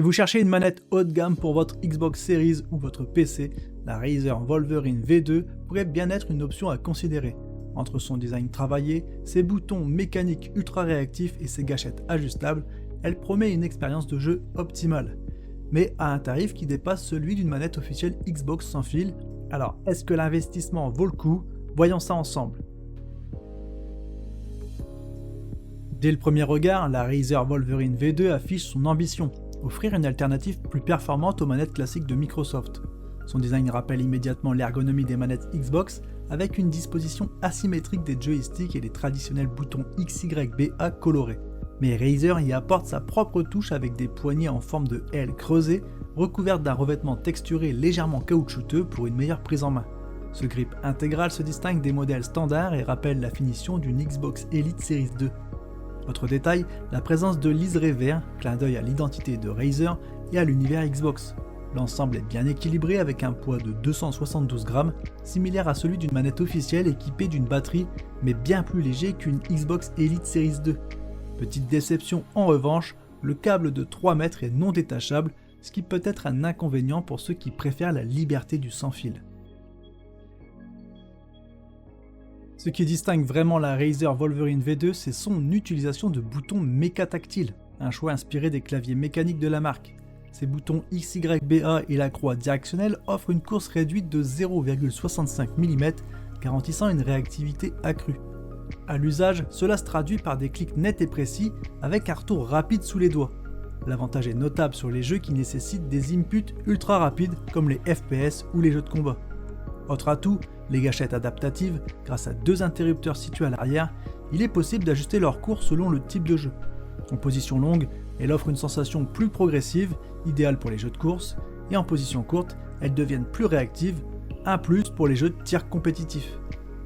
Si vous cherchez une manette haut de gamme pour votre Xbox Series ou votre PC, la Razer Wolverine V2 pourrait bien être une option à considérer. Entre son design travaillé, ses boutons mécaniques ultra réactifs et ses gâchettes ajustables, elle promet une expérience de jeu optimale, mais à un tarif qui dépasse celui d'une manette officielle Xbox sans fil. Alors, est-ce que l'investissement vaut le coup? Voyons ça ensemble. Dès le premier regard, la Razer Wolverine V2 affiche son ambition, offrir une alternative plus performante aux manettes classiques de Microsoft. Son design rappelle immédiatement l'ergonomie des manettes Xbox, avec une disposition asymétrique des joysticks et les traditionnels boutons XYBA colorés. Mais Razer y apporte sa propre touche avec des poignées en forme de L creusée, recouvertes d'un revêtement texturé légèrement caoutchouteux pour une meilleure prise en main. Ce grip intégral se distingue des modèles standards et rappelle la finition d'une Xbox Elite Series 2. Autre détail, la présence de liseré vert, clin d'œil à l'identité de Razer et à l'univers Xbox. L'ensemble est bien équilibré avec un poids de 272 grammes, similaire à celui d'une manette officielle équipée d'une batterie, mais bien plus léger qu'une Xbox Elite Series 2. Petite déception en revanche, le câble de 3 mètres est non détachable, ce qui peut être un inconvénient pour ceux qui préfèrent la liberté du sans-fil. Ce qui distingue vraiment la Razer Wolverine V2, c'est son utilisation de boutons mécatactiles, un choix inspiré des claviers mécaniques de la marque. Ces boutons XYBA et la croix directionnelle offrent une course réduite de 0,65 mm, garantissant une réactivité accrue. À l'usage, cela se traduit par des clics nets et précis, avec un retour rapide sous les doigts. L'avantage est notable sur les jeux qui nécessitent des inputs ultra rapides, comme les FPS ou les jeux de combat. Autre atout, les gâchettes adaptatives, grâce à 2 interrupteurs situés à l'arrière, il est possible d'ajuster leur cours selon le type de jeu. En position longue, elle offre une sensation plus progressive, idéale pour les jeux de course, et en position courte, elles deviennent plus réactives, un plus pour les jeux de tir compétitifs.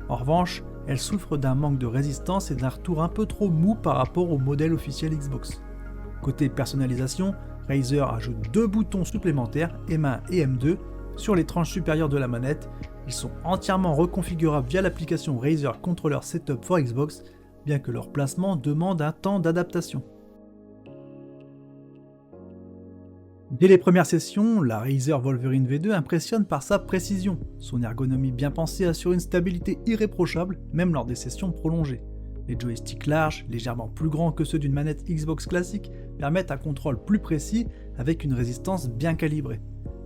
En revanche, elles souffrent d'un manque de résistance et d'un retour un peu trop mou par rapport au modèle officiel Xbox. Côté personnalisation, Razer ajoute 2 boutons supplémentaires, M1 et M2, sur les tranches supérieures de la manette. Ils sont entièrement reconfigurables via l'application Razer Controller Setup for Xbox, bien que leur placement demande un temps d'adaptation. Dès les premières sessions, la Razer Wolverine V2 impressionne par sa précision. Son ergonomie bien pensée assure une stabilité irréprochable, même lors des sessions prolongées. Les joysticks larges, légèrement plus grands que ceux d'une manette Xbox classique, permettent un contrôle plus précis avec une résistance bien calibrée.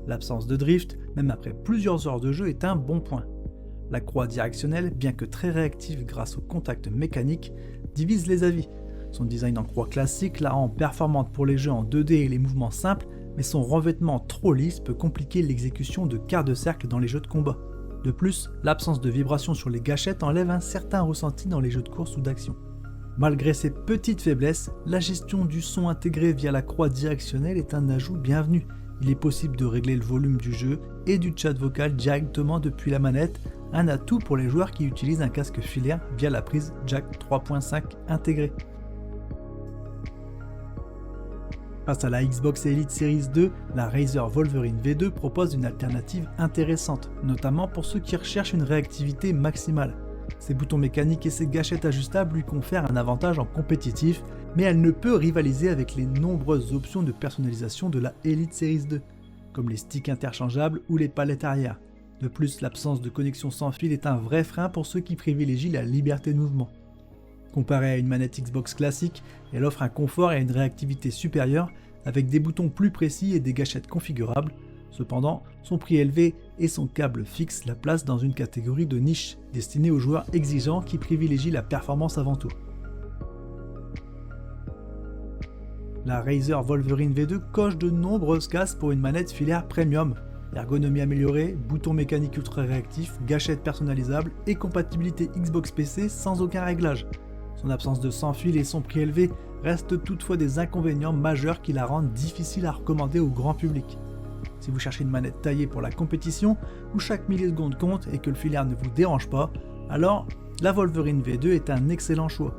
L'absence de drift, même après plusieurs heures de jeu, est un bon point. La croix directionnelle, bien que très réactive grâce au contact mécanique, divise les avis. Son design en croix classique la rend performante pour les jeux en 2D et les mouvements simples, mais son revêtement trop lisse peut compliquer l'exécution de quarts de cercle dans les jeux de combat. De plus, l'absence de vibration sur les gâchettes enlève un certain ressenti dans les jeux de course ou d'action. Malgré ces petites faiblesses, la gestion du son intégré via la croix directionnelle est un ajout bienvenu. Il est possible de régler le volume du jeu et du chat vocal directement depuis la manette, un atout pour les joueurs qui utilisent un casque filaire via la prise jack 3.5 intégrée. Face à la Xbox Elite Series 2, la Razer Wolverine V2 propose une alternative intéressante, notamment pour ceux qui recherchent une réactivité maximale. Ses boutons mécaniques et ses gâchettes ajustables lui confèrent un avantage en compétitif, mais elle ne peut rivaliser avec les nombreuses options de personnalisation de la Elite Series 2, comme les sticks interchangeables ou les palettes arrière. De plus, l'absence de connexion sans fil est un vrai frein pour ceux qui privilégient la liberté de mouvement. Comparée à une manette Xbox classique, elle offre un confort et une réactivité supérieure avec des boutons plus précis et des gâchettes configurables. Cependant, son prix élevé et son câble fixe la place dans une catégorie de niche destinée aux joueurs exigeants qui privilégient la performance avant tout. La Razer Wolverine V2 coche de nombreuses cases pour une manette filaire premium. Ergonomie améliorée, boutons mécaniques ultra réactifs, gâchettes personnalisables et compatibilité Xbox PC sans aucun réglage. Son absence de sans-fil et son prix élevé restent toutefois des inconvénients majeurs qui la rendent difficile à recommander au grand public. Si vous cherchez une manette taillée pour la compétition, où chaque milliseconde compte et que le filaire ne vous dérange pas, alors la Wolverine V2 est un excellent choix.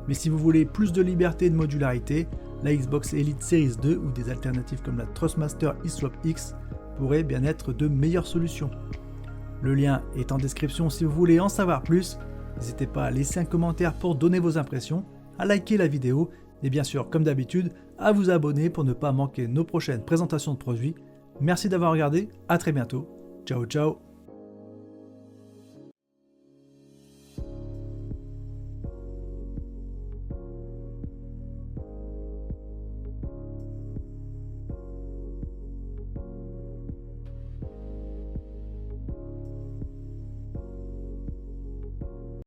Mais si vous voulez plus de liberté et de modularité, la Xbox Elite Series 2 ou des alternatives comme la Thrustmaster eSwap X pourraient bien être de meilleures solutions. Le lien est en description si vous voulez en savoir plus. N'hésitez pas à laisser un commentaire pour donner vos impressions, à liker la vidéo et bien sûr, comme d'habitude, à vous abonner pour ne pas manquer nos prochaines présentations de produits. Merci d'avoir regardé, à très bientôt. Ciao ciao.